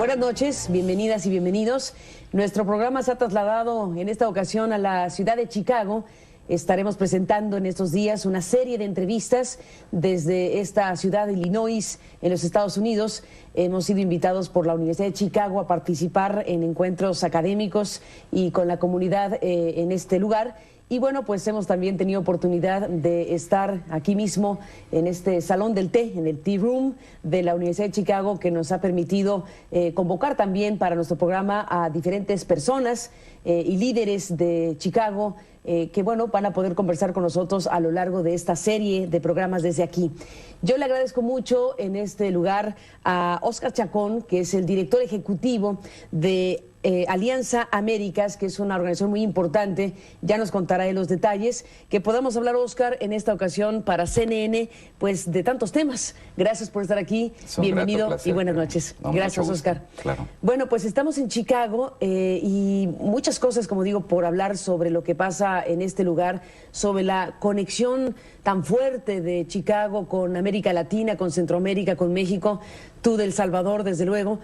Buenas noches, bienvenidas y bienvenidos. Nuestro programa se ha trasladado en esta ocasión a la ciudad de Chicago. Estaremos presentando en estos días una serie de entrevistas desde esta ciudad de Illinois, en los Estados Unidos. Hemos sido invitados por la Universidad de Chicago a participar en encuentros académicos y con la comunidad en este lugar. Y bueno, pues hemos también tenido oportunidad de estar aquí mismo en este Salón del Té, en el Tea Room de la Universidad de Chicago, que nos ha permitido convocar también para nuestro programa a diferentes personas y líderes de Chicago que bueno, van a poder conversar con nosotros a lo largo de esta serie de programas desde aquí. Yo le agradezco mucho en este lugar a Oscar Chacón, que es el director ejecutivo de Alianza Américas, que es una organización muy importante. Ya nos contará de los detalles. Que podamos hablar, Oscar, en esta ocasión para CNN, pues de tantos temas. Gracias por estar aquí. Bienvenido y buenas noches. No, gracias, Oscar. Claro. Bueno, pues estamos en Chicago y muchas cosas, como digo, por hablar sobre lo que pasa en este lugar, sobre la conexión tan fuerte de Chicago con América Latina, con Centroamérica, con México, tú de El Salvador, desde luego.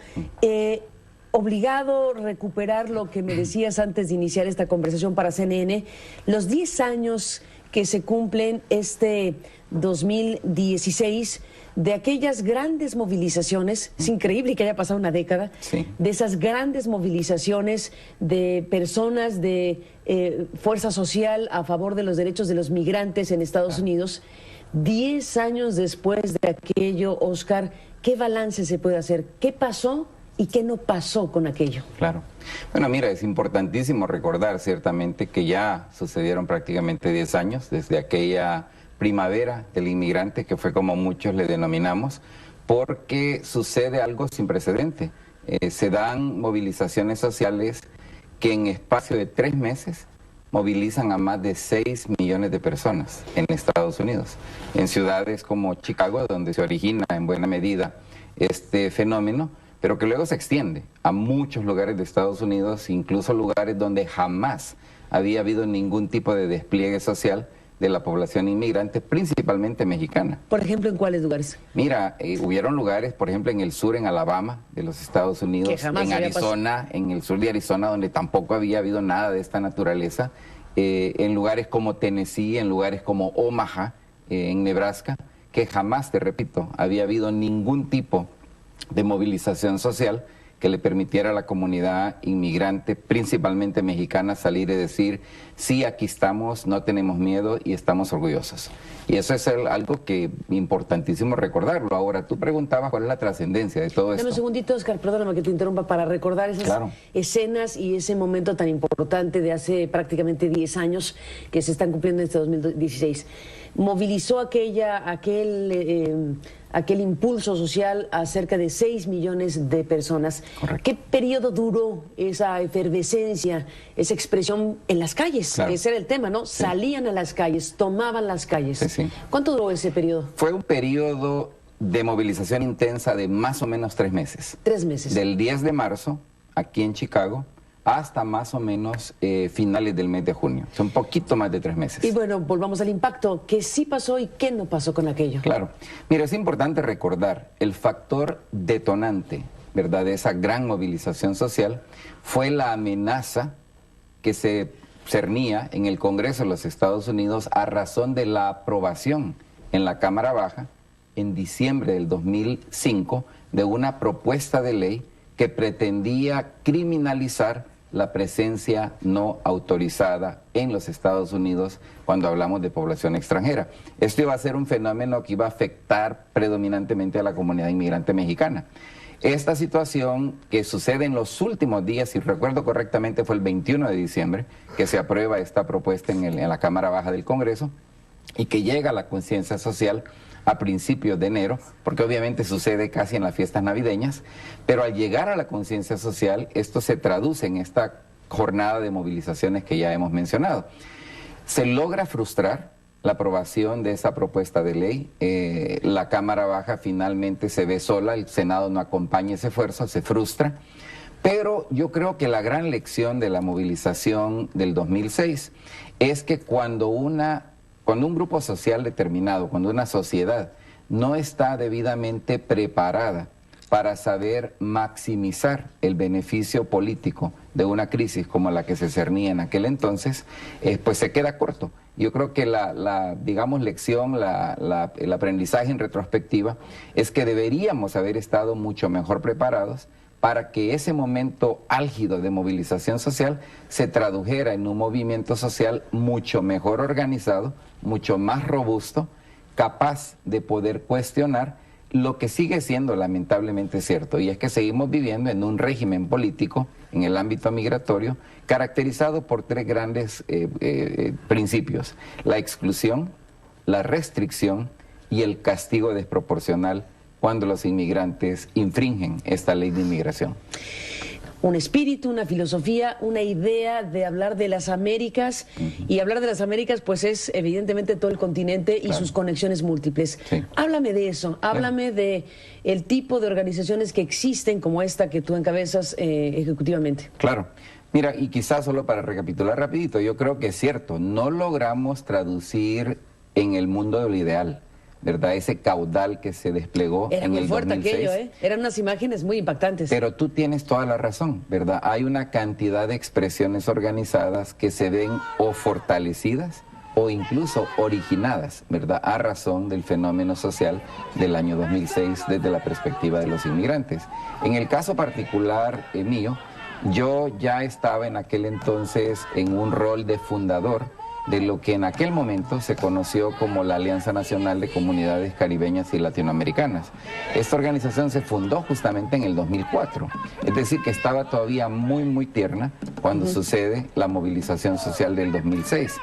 Obligado a recuperar lo que me decías antes de iniciar esta conversación para CNN, los 10 años que se cumplen este 2016 de aquellas grandes movilizaciones. Es increíble que haya pasado una década, sí, de esas grandes movilizaciones de personas de fuerza social a favor de los derechos de los migrantes en Estados Unidos. 10 años después de aquello, Oscar, ¿qué balance se puede hacer? ¿Qué pasó y qué no pasó con aquello? Claro. Bueno, mira, es importantísimo recordar ciertamente que ya sucedieron prácticamente 10 años desde aquella primavera del inmigrante, que fue como muchos le denominamos, porque sucede algo sin precedente. Se dan movilizaciones sociales que en espacio de 3 meses movilizan a más de 6 millones de personas en Estados Unidos, en ciudades como Chicago, donde se origina en buena medida este fenómeno, pero que luego se extiende a muchos lugares de Estados Unidos, incluso lugares donde jamás había habido ningún tipo de despliegue social de la población inmigrante, principalmente mexicana. Por ejemplo, ¿en cuáles lugares? Mira, hubieron lugares, por ejemplo, en el sur, en Alabama, de los Estados Unidos, en Arizona, en el sur de Arizona, donde tampoco había habido nada de esta naturaleza, en lugares como Tennessee, en lugares como Omaha, en Nebraska, que jamás, te repito, había habido ningún tipo de movilización social que le permitiera a la comunidad inmigrante, principalmente mexicana, salir y decir, sí, aquí estamos, no tenemos miedo y estamos orgullosos. Y eso es algo que importantísimo recordarlo. Ahora, tú preguntabas cuál es la trascendencia de todo esto. Dame un segundito, Oscar, perdóname que te interrumpa, para recordar esas escenas y ese momento tan importante de hace prácticamente 10 años que se están cumpliendo en este 2016. Movilizó aquel impulso social a cerca de 6 millones de personas. Correcto. ¿Qué periodo duró esa efervescencia, esa expresión en las calles? Claro. Ese era el tema, ¿no? Sí. Salían a las calles, tomaban las calles. Sí, sí. ¿Cuánto duró ese periodo? Fue un periodo de movilización intensa de más o menos 3 meses. 3 meses. Del 10 de marzo, aquí en Chicago, hasta más o menos finales del mes de junio. Son un poquito más de 3 meses. Y bueno, volvamos al impacto. ¿Qué sí pasó y qué no pasó con aquello? Claro. Mira, es importante recordar el factor detonante, ¿verdad?, de esa gran movilización social fue la amenaza que se cernía en el Congreso de los Estados Unidos a razón de la aprobación en la Cámara Baja en diciembre del 2005 de una propuesta de ley que pretendía criminalizar la presencia no autorizada en los Estados Unidos cuando hablamos de población extranjera. Esto iba a ser un fenómeno que iba a afectar predominantemente a la comunidad inmigrante mexicana. Esta situación que sucede en los últimos días, si recuerdo correctamente, fue el 21 de diciembre que se aprueba esta propuesta en la Cámara Baja del Congreso y que llega a la conciencia social a principios de enero, porque obviamente sucede casi en las fiestas navideñas, pero al llegar a la conciencia social, esto se traduce en esta jornada de movilizaciones que ya hemos mencionado. Se logra frustrar la aprobación de esa propuesta de ley, la Cámara Baja finalmente se ve sola, el Senado no acompaña ese esfuerzo, se frustra, pero yo creo que la gran lección de la movilización del 2006 es que cuando un grupo social determinado, cuando una sociedad no está debidamente preparada para saber maximizar el beneficio político de una crisis como la que se cernía en aquel entonces, pues se queda corto. Yo creo que digamos, lección, el aprendizaje en retrospectiva es que deberíamos haber estado mucho mejor preparados para que ese momento álgido de movilización social se tradujera en un movimiento social mucho mejor organizado, mucho más robusto, capaz de poder cuestionar lo que sigue siendo lamentablemente cierto, y es que seguimos viviendo en un régimen político en el ámbito migratorio caracterizado por tres grandes principios: la exclusión, la restricción y el castigo desproporcional cuando los inmigrantes infringen esta ley de inmigración. Un espíritu, una filosofía, una idea de hablar de las Américas, y hablar de las Américas pues es evidentemente todo el continente y sus conexiones múltiples. Sí. Háblame de eso, háblame de el tipo de organizaciones que existen como esta que tú encabezas ejecutivamente. Claro. Mira, y quizás solo para recapitular rapidito, yo creo que es cierto, no logramos traducir en el mundo de lo ideal, ¿verdad? Ese caudal que se desplegó en el 2006. Era muy fuerte aquello, Eran unas imágenes muy impactantes. Pero tú tienes toda la razón, ¿verdad? Hay una cantidad de expresiones organizadas que se ven o fortalecidas o incluso originadas, ¿verdad?, a razón del fenómeno social del año 2006 desde la perspectiva de los inmigrantes. En el caso particular mío, yo ya estaba en aquel entonces en un rol de fundador de lo que en aquel momento se conoció como la Alianza Nacional de Comunidades Caribeñas y Latinoamericanas. Esta organización se fundó justamente en el 2004, es decir, que estaba todavía muy tierna cuando sucede la movilización social del 2006.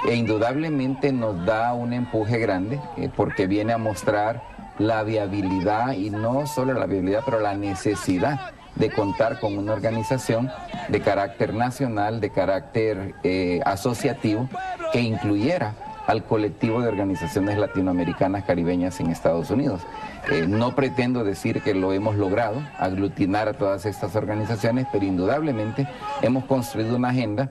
E indudablemente nos da un empuje grande porque viene a mostrar la viabilidad, y no solo la viabilidad, pero la necesidad de contar con una organización de carácter nacional, de carácter asociativo, que incluyera al colectivo de organizaciones latinoamericanas caribeñas en Estados Unidos. No pretendo decir que lo hemos logrado, aglutinar a todas estas organizaciones, pero indudablemente hemos construido una agenda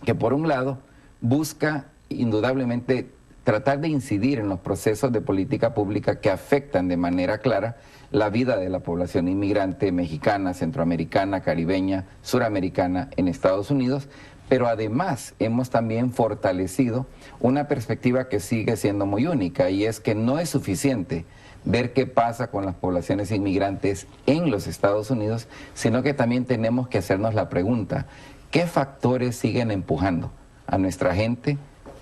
que, por un lado, busca indudablemente tratar de incidir en los procesos de política pública que afectan de manera clara la vida de la población inmigrante mexicana, centroamericana, caribeña, suramericana en Estados Unidos, pero además hemos también fortalecido una perspectiva que sigue siendo muy única, y es que no es suficiente ver qué pasa con las poblaciones inmigrantes en los Estados Unidos, sino que también tenemos que hacernos la pregunta: ¿qué factores siguen empujando a nuestra gente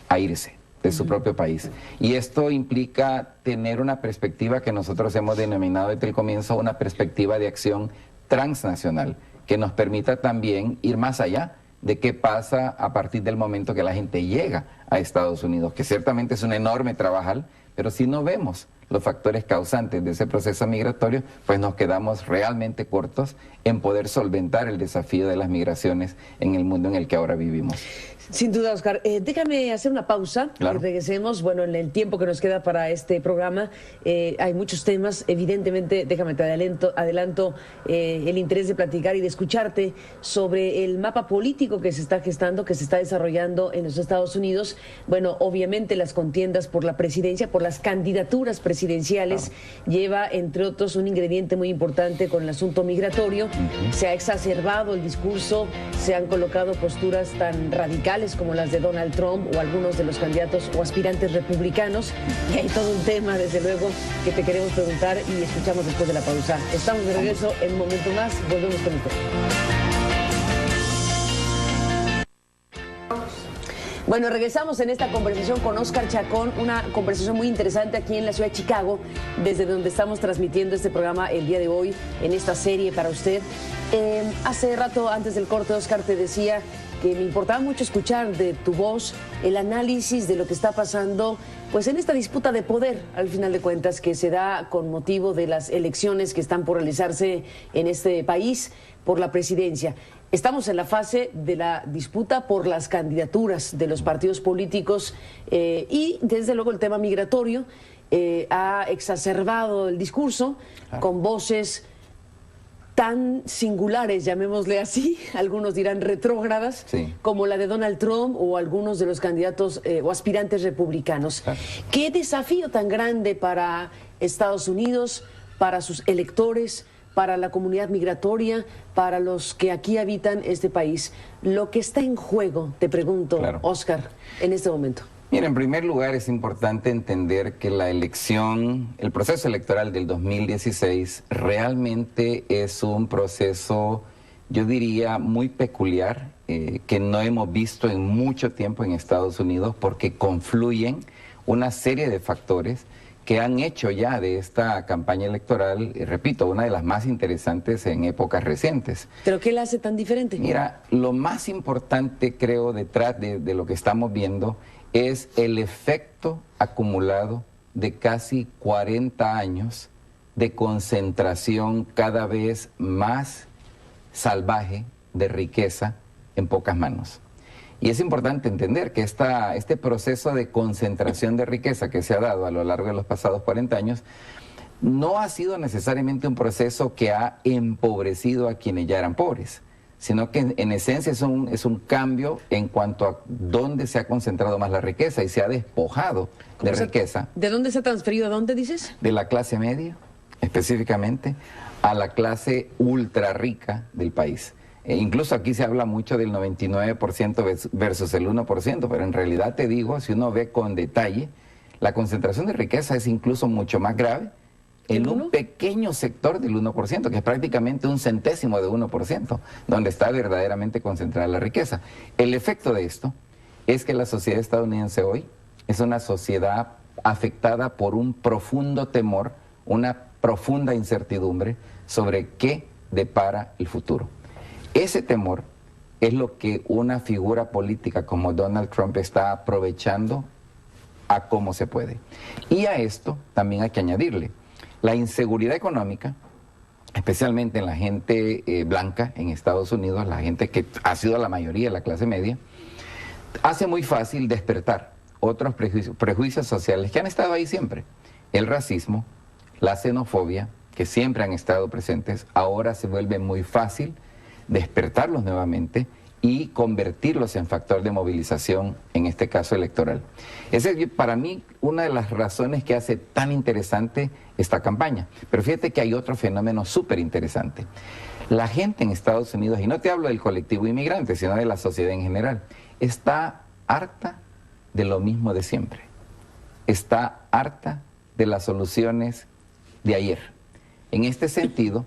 a irse de su propio país? Y esto implica tener una perspectiva que nosotros hemos denominado desde el comienzo una perspectiva de acción transnacional, que nos permita también ir más allá de qué pasa a partir del momento que la gente llega a Estados Unidos, que ciertamente es un enorme trabajar, pero si no vemos los factores causantes de ese proceso migratorio, pues nos quedamos realmente cortos en poder solventar el desafío de las migraciones en el mundo en el que ahora vivimos. Sin duda, Oscar. Déjame hacer una pausa y regresemos. Bueno, en el tiempo que nos queda para este programa hay muchos temas. Evidentemente, déjame te adelanto el interés de platicar y de escucharte sobre el mapa político que se está gestando, que se está desarrollando en los Estados Unidos. Bueno, obviamente las contiendas por la presidencia, por las candidaturas presidenciales, lleva, entre otros, un ingrediente muy importante con el asunto migratorio. Se ha exacerbado el discurso, se han colocado posturas tan radicales como las de Donald Trump o algunos de los candidatos o aspirantes republicanos, y hay todo un tema, desde luego, que te queremos preguntar y escuchamos después de la pausa. Estamos de regreso en un momento más, volvemos con usted. Bueno, regresamos en esta conversación con Oscar Chacón, una conversación muy interesante aquí en la ciudad de Chicago, desde donde estamos transmitiendo este programa el día de hoy, en esta serie para usted. Hace rato, antes del corte, Oscar, te decía que me importaba mucho escuchar de tu voz el análisis de lo que está pasando pues en esta disputa de poder, al final de cuentas, que se da con motivo de las elecciones que están por realizarse en este país por la presidencia. Estamos en la fase de la disputa por las candidaturas de los partidos políticos y desde luego el tema migratorio ha exacerbado el discurso con voces tan singulares, llamémosle así, algunos dirán retrógradas, como la de Donald Trump o algunos de los candidatos o aspirantes republicanos. ¿Qué desafío tan grande para Estados Unidos, para sus electores, para la comunidad migratoria, para los que aquí habitan este país. Lo que está en juego, te pregunto, Claro. Oscar, en este momento. Mira, en primer lugar es importante entender que la elección, el proceso electoral del 2016 realmente es un proceso, yo diría, muy peculiar, que no hemos visto en mucho tiempo en Estados Unidos, porque confluyen una serie de factores que han hecho ya de esta campaña electoral, repito, una de las más interesantes en épocas recientes. ¿Pero qué la hace tan diferente? Mira, lo más importante, creo, detrás de lo que estamos viendo es el efecto acumulado de casi 40 años de concentración cada vez más salvaje de riqueza en pocas manos. Y es importante entender que este proceso de concentración de riqueza que se ha dado a lo largo de los pasados 40 años no ha sido necesariamente un proceso que ha empobrecido a quienes ya eran pobres, sino que en esencia es un cambio en cuanto a dónde se ha concentrado más la riqueza y se ha despojado de riqueza. ¿De dónde se ha transferido? ¿A dónde dices? De la clase media, específicamente, a la clase ultra rica del país. Incluso aquí se habla mucho del 99% versus el 1%, pero en realidad te digo, si uno ve con detalle, la concentración de riqueza es incluso mucho más grave en un pequeño sector del 1%, que es prácticamente un centésimo de 1%, donde está verdaderamente concentrada la riqueza. El efecto de esto es que la sociedad estadounidense hoy es una sociedad afectada por un profundo temor, una profunda incertidumbre sobre qué depara el futuro. Ese temor es lo que una figura política como Donald Trump está aprovechando a cómo se puede. Y a esto también hay que añadirle la inseguridad económica, especialmente en la gente blanca en Estados Unidos, la gente que ha sido la mayoría de la clase media, hace muy fácil despertar otros prejuicios sociales que han estado ahí siempre. El racismo, la xenofobia, que siempre han estado presentes, ahora se vuelve muy fácil despertarlos nuevamente y convertirlos en factor de movilización, en este caso electoral. Esa es para mí una de las razones que hace tan interesante esta campaña. Pero fíjate que hay otro fenómeno súper interesante. La gente en Estados Unidos, y no te hablo del colectivo inmigrante, sino de la sociedad en general, está harta de lo mismo de siempre. Está harta de las soluciones de ayer. En este sentido,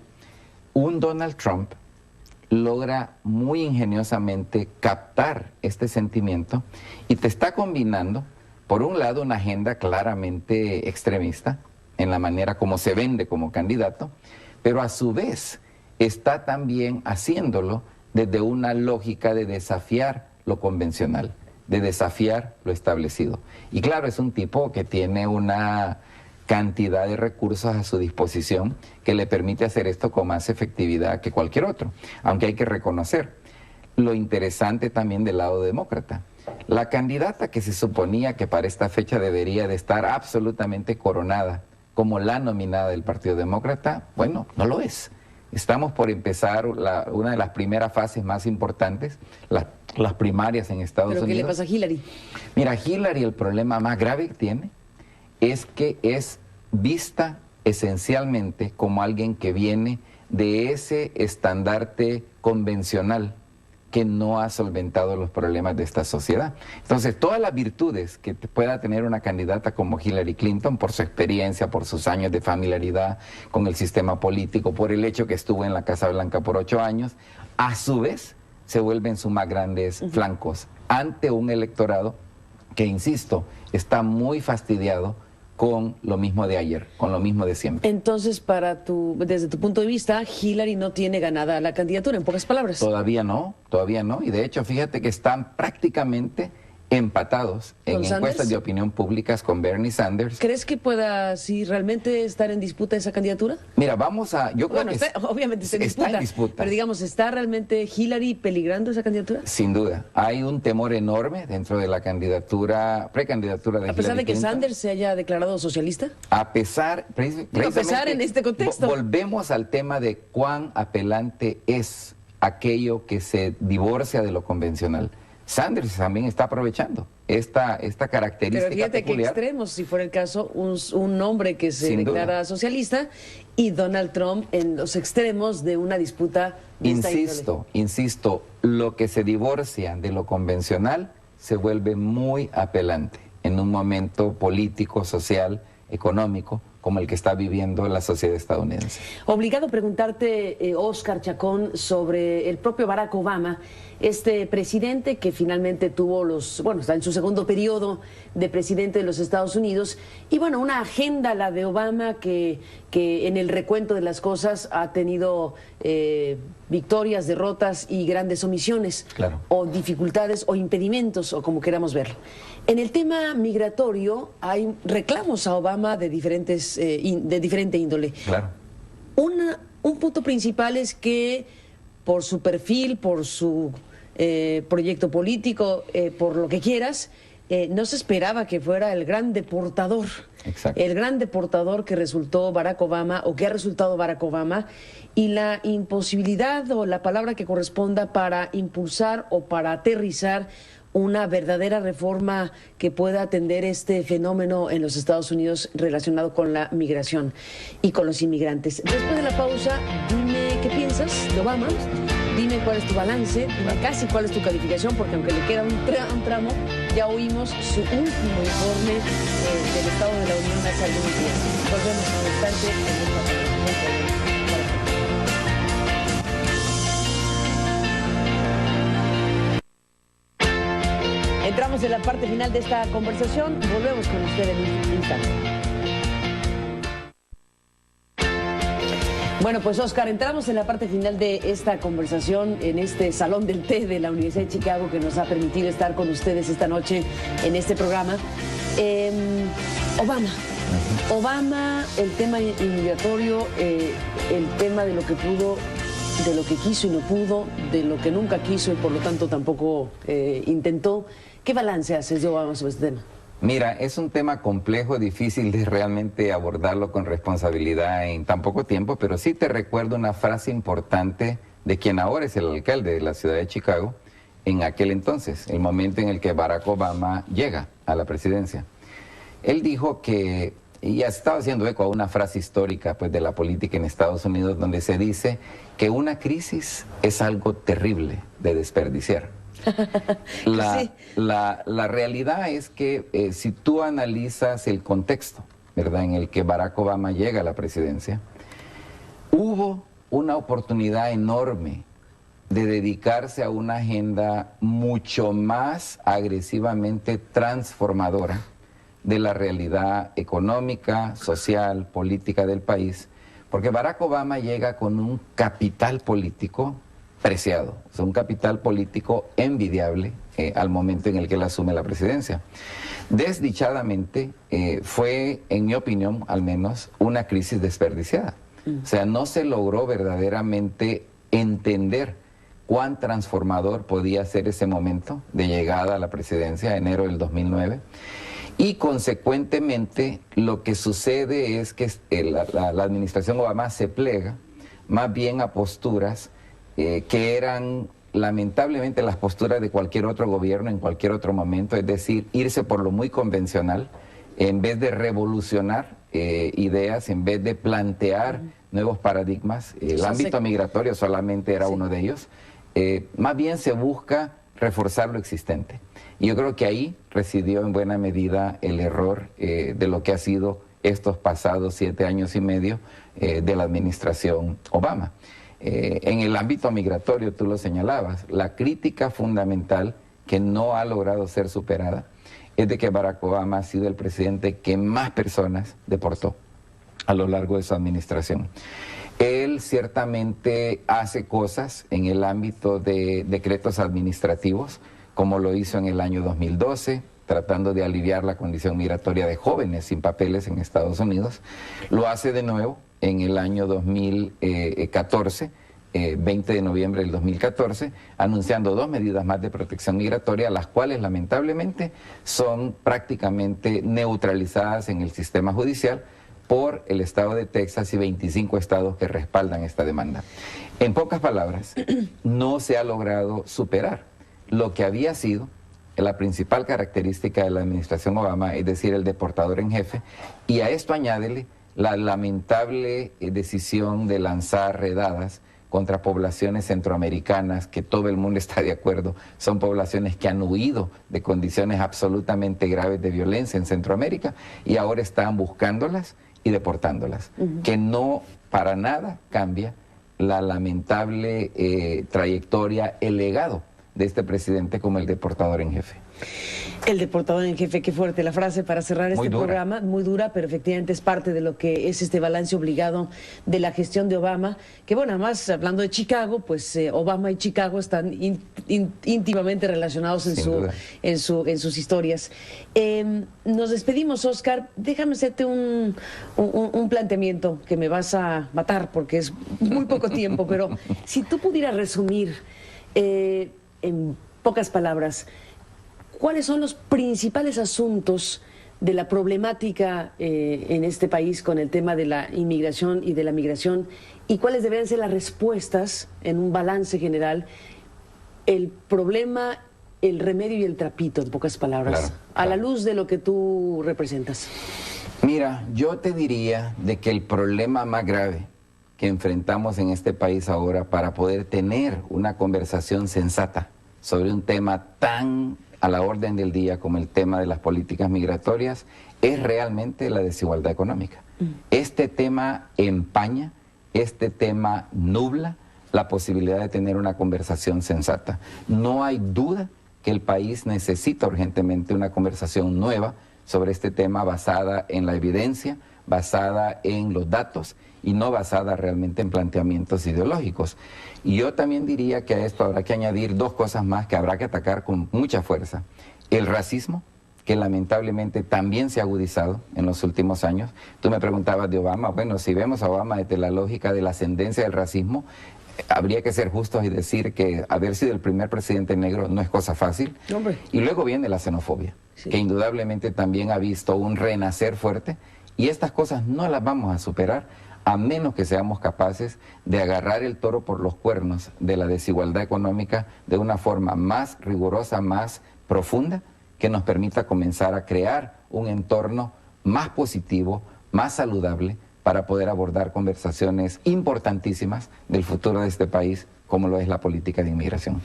un Donald Trump logra muy ingeniosamente captar este sentimiento y te está combinando, por un lado, una agenda claramente extremista en la manera como se vende como candidato, pero a su vez está también haciéndolo desde una lógica de desafiar lo convencional, de desafiar lo establecido. Y claro, es un tipo que tiene una cantidad de recursos a su disposición que le permite hacer esto con más efectividad que cualquier otro. Aunque hay que reconocer lo interesante también del lado demócrata. La candidata que se suponía que para esta fecha debería de estar absolutamente coronada como la nominada del Partido Demócrata, bueno, no lo es. Estamos por empezar una de las primeras fases más importantes, las primarias en Estados Unidos. ¿Pero qué le pasa a Hillary? Mira, Hillary, el problema más grave que tiene es que es vista esencialmente como alguien que viene de ese estandarte convencional que no ha solventado los problemas de esta sociedad. Entonces, todas las virtudes que pueda tener una candidata como Hillary Clinton, por su experiencia, por sus años de familiaridad con el sistema político, por el hecho que estuvo en la Casa Blanca por 8 años, a su vez se vuelven sus más grandes flancos ante un electorado que, insisto, está muy fastidiado con lo mismo de ayer, con lo mismo de siempre. Entonces, desde tu punto de vista, Hillary no tiene ganada la candidatura, en pocas palabras. Todavía no, y de hecho, fíjate que están prácticamente empatados en encuestas de opinión públicas con Bernie Sanders. ¿Crees que pueda, sí, realmente estar en disputa esa candidatura? Mira, yo creo que obviamente está en disputa. Pero digamos, ¿está realmente Hillary peligrando esa candidatura? Sin duda. Hay un temor enorme dentro de la precandidatura de Hillary Clinton. ¿A pesar de que Sanders se haya declarado socialista? A pesar en este contexto. Volvemos al tema de cuán apelante es aquello que se divorcia de lo convencional. Sanders también está aprovechando esta característica Pero fíjate peculiar. que extremos, si fuera el caso, un hombre que se declara socialista y Donald Trump en los extremos de una disputa de esta índole. Insisto, lo que se divorcia de lo convencional se vuelve muy apelante en un momento político, social, económico, como el que está viviendo la sociedad estadounidense. Obligado a preguntarte, Óscar Chacón, sobre el propio Barack Obama, este presidente que finalmente está en su segundo periodo de presidente de los Estados Unidos, y bueno, una agenda, la de Obama, que en el recuento de las cosas ha tenido victorias, derrotas y grandes omisiones, claro, o dificultades o impedimentos, o como queramos verlo. En el tema migratorio hay reclamos a Obama de diferente índole. Claro. Un punto principal es que por su perfil, por su proyecto político, por lo que quieras, no se esperaba que fuera el gran deportador. Exacto. El gran deportador que resultó Barack Obama, o que ha resultado Barack Obama, y la imposibilidad, o la palabra que corresponda, para impulsar o para aterrizar una verdadera reforma que pueda atender este fenómeno en los Estados Unidos relacionado con la migración y con los inmigrantes. Después de la pausa, dime qué piensas de Obama, dime cuál es tu balance, dime casi cuál es tu calificación, porque aunque le queda un tramo, ya oímos su último informe del Estado de la Unión hace algunos días. Volvemos en un instante en esta programación. Entramos en la parte final de esta conversación. Volvemos con usted en un instante. Bueno, pues Óscar, entramos en la parte final de esta conversación en este Salón del Té de la Universidad de Chicago, que nos ha permitido estar con ustedes esta noche en este programa. Obama, el tema inmigratorio, el tema de lo que pudo, de lo que quiso y no pudo, de lo que nunca quiso y por lo tanto tampoco intentó. ¿Qué balance haces de Obama sobre este tema? Mira, es un tema complejo, difícil de realmente abordarlo con responsabilidad en tan poco tiempo, pero sí te recuerdo una frase importante de quien ahora es el alcalde de la ciudad de Chicago, en aquel entonces, el momento en el que Barack Obama llega a la presidencia. Él dijo que, y ya estaba haciendo eco a una frase histórica pues, de la política en Estados Unidos, donde se dice que una crisis es algo terrible de desperdiciar. La realidad es que si tú analizas el contexto, ¿verdad?, en el que Barack Obama llega a la presidencia, hubo una oportunidad enorme de dedicarse a una agenda mucho más agresivamente transformadora de la realidad económica, social, política del país, porque Barack Obama llega con un capital político preciado, o sea, un capital político envidiable al momento en el que él asume la presidencia. Desdichadamente, fue, en mi opinión, al menos, una crisis desperdiciada. O sea, no se logró verdaderamente entender cuán transformador podía ser ese momento de llegada a la presidencia, enero del 2009. Y consecuentemente, lo que sucede es que la administración Obama se plega más bien a posturas que eran lamentablemente las posturas de cualquier otro gobierno en cualquier otro momento, es decir, irse por lo muy convencional, en vez de revolucionar ideas, en vez de plantear nuevos paradigmas. El ámbito migratorio solamente era uno de ellos. Más bien se busca reforzar lo existente. Y yo creo que ahí residió en buena medida el error de lo que ha sido estos pasados 7 años y medio de la administración Obama. En el ámbito migratorio, tú lo señalabas, la crítica fundamental que no ha logrado ser superada es de que Barack Obama ha sido el presidente que más personas deportó a lo largo de su administración. Él ciertamente hace cosas en el ámbito de decretos administrativos, como lo hizo en el año 2012, tratando de aliviar la condición migratoria de jóvenes sin papeles en Estados Unidos. Lo hace de nuevo en el año 2014, 20 de noviembre del 2014, anunciando 2 medidas más de protección migratoria, las cuales lamentablemente son prácticamente neutralizadas en el sistema judicial por el estado de Texas y 25 estados que respaldan esta demanda. En pocas palabras, no se ha logrado superar lo que había sido la principal característica de la administración Obama, es decir, el deportador en jefe, y a esto añádele la lamentable decisión de lanzar redadas contra poblaciones centroamericanas, que todo el mundo está de acuerdo, son poblaciones que han huido de condiciones absolutamente graves de violencia en Centroamérica y ahora están buscándolas y deportándolas, que no para nada cambia la lamentable trayectoria, el legado de este presidente como el deportador en jefe. El deportador en jefe, qué fuerte la frase para cerrar este programa, muy dura, pero efectivamente es parte de lo que es este balance obligado de la gestión de Obama, que bueno, además hablando de Chicago, pues Obama y Chicago están íntimamente relacionados en sus historias. Nos despedimos, Oscar, déjame hacerte un planteamiento que me vas a matar porque es muy poco tiempo, pero si tú pudieras resumir en pocas palabras, ¿cuáles son los principales asuntos de la problemática en este país con el tema de la inmigración y de la migración? ¿Y cuáles deberían ser las respuestas en un balance general? El problema, el remedio y el trapito, en pocas palabras, claro. A la luz de lo que tú representas. Mira, yo te diría de que el problema más grave que enfrentamos en este país ahora para poder tener una conversación sensata sobre un tema tan a la orden del día como el tema de las políticas migratorias es realmente la desigualdad económica. Este tema empaña, este tema nubla la posibilidad de tener una conversación sensata. No hay duda que el país necesita urgentemente una conversación nueva sobre este tema basada en la evidencia, basada en los datos y no basada realmente en planteamientos ideológicos. Y yo también diría que a esto habrá que añadir dos cosas más que habrá que atacar con mucha fuerza. El racismo, que lamentablemente también se ha agudizado en los últimos años. Tú me preguntabas de Obama. Bueno, si vemos a Obama desde la lógica de la ascendencia del racismo, habría que ser justos y decir que haber sido el primer presidente negro no es cosa fácil. Hombre. Y luego viene la xenofobia, sí, que indudablemente también ha visto un renacer fuerte. Y estas cosas no las vamos a superar a menos que seamos capaces de agarrar el toro por los cuernos de la desigualdad económica de una forma más rigurosa, más profunda, que nos permita comenzar a crear un entorno más positivo, más saludable, para poder abordar conversaciones importantísimas del futuro de este país, como lo es la política de inmigración.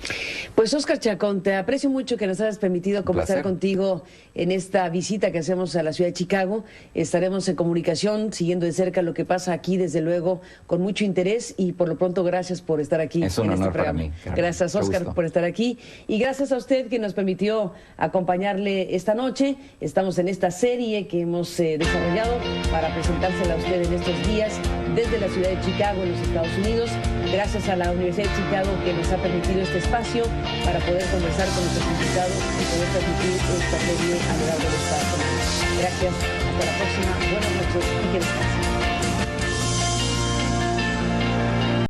Pues Óscar Chacón, te aprecio mucho que nos hayas permitido conversar contigo en esta visita que hacemos a la ciudad de Chicago. Estaremos en comunicación, siguiendo de cerca lo que pasa aquí, desde luego, con mucho interés, y por lo pronto gracias por estar aquí. Es un honor para mí. Gracias, Óscar, por estar aquí, y gracias a usted que nos permitió acompañarle esta noche. Estamos en esta serie que hemos desarrollado para presentársela a usted en estos días desde la ciudad de Chicago, en los Estados Unidos. Gracias a la Universidad de Chicago que nos ha permitido este espacio para poder conversar con nuestros invitados y poder transmitir esta serie a lo largo de esta semana. Gracias, hasta la próxima, buenas noches y que descansen.